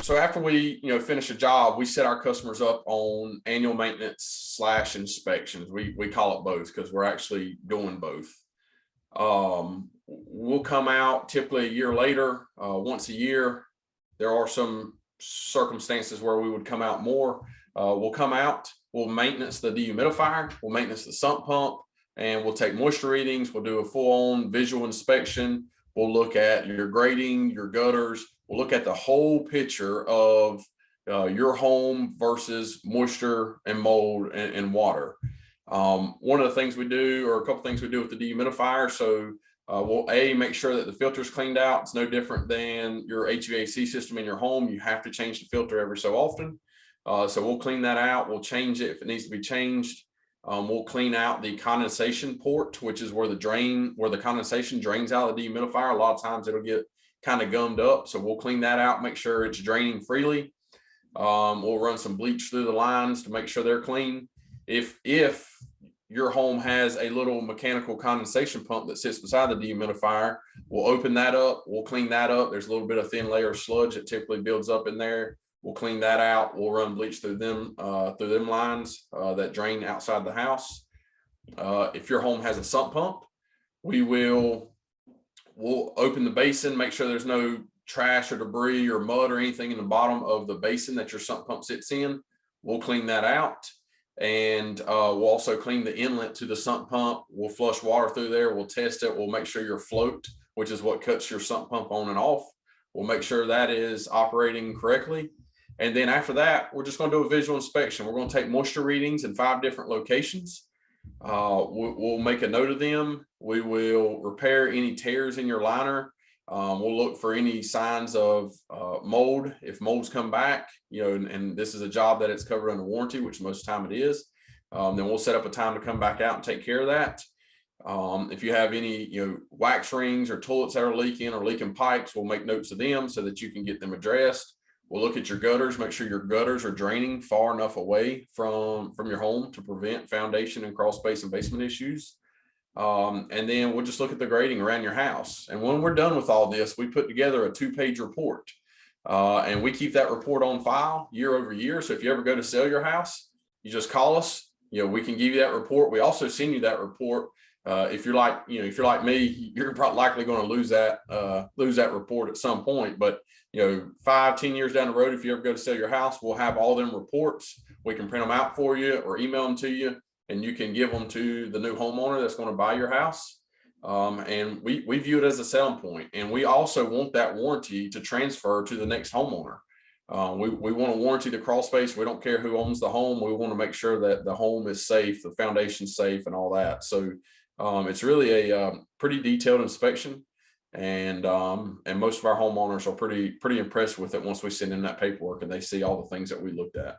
So after we, finish a job, we set our customers up on annual maintenance / inspections. We call it both because we're actually doing both. We'll come out typically a year later, once a year. There are some circumstances where we would come out more. We'll come out, we'll maintenance the dehumidifier, we'll maintenance the sump pump, and we'll take moisture readings. We'll do a full-on visual inspection. We'll look at your grading, your gutters. We'll look at the whole picture of your home versus moisture and mold and water. One of the things we do, or a couple things we do with the dehumidifier, so we'll make sure that the filter is cleaned out. It's no different than your HVAC system in your home. You have to change the filter every so often. So we'll clean that out. We'll change it if it needs to be changed. We'll clean out the condensation port, which is where the condensation drains out of the dehumidifier. A lot of times it'll get kind of gummed up. So we'll clean that out, make sure it's draining freely. We'll run some bleach through the lines to make sure they're clean. If your home has a little mechanical condensation pump that sits beside the dehumidifier, we'll open that up. We'll clean that up. There's a little bit of thin layer of sludge that typically builds up in there. We'll clean that out. We'll run bleach through them lines that drain outside the house. If your home has a sump pump, we'll open the basin, make sure there's no trash or debris or mud or anything in the bottom of the basin that your sump pump sits in. We'll clean that out. And we'll also clean the inlet to the sump pump. We'll flush water through there. We'll test it. We'll make sure your float, which is what cuts your sump pump on and off, we'll make sure that is operating correctly. And then after that, we're just going to do a visual inspection. We're going to take moisture readings in 5 different locations. We'll make a note of them. We will repair any tears in your liner. We'll look for any signs of mold. If molds come back, and this is a job that it's covered under warranty, which most of the time it is, then we'll set up a time to come back out and take care of that. If you have any, wax rings or toilets that are leaking or leaking pipes, we'll make notes of them so that you can get them addressed. We'll look at your gutters, make sure your gutters are draining far enough away from your home to prevent foundation and crawl space and basement issues. And then we'll just look at the grading around your house. And when we're done with all this, we put together a 2-page report. And we keep that report on file year over year. So if you ever go to sell your house, you just call us. We can give you that report. We also send you that report. If you're like me, you're probably likely going to lose that report at some point. But 5-10 years down the road, if you ever go to sell your house, we'll have all them reports. We can print them out for you or email them to you, and you can give them to the new homeowner that's going to buy your house. And we view it as a selling point. And we also want that warranty to transfer to the next homeowner. We want to warranty the crawl space. We don't care who owns the home. We want to make sure that the home is safe, the foundation's safe, and all that. So it's really a pretty detailed inspection, and most of our homeowners are pretty impressed with it once we send in that paperwork and they see all the things that we looked at.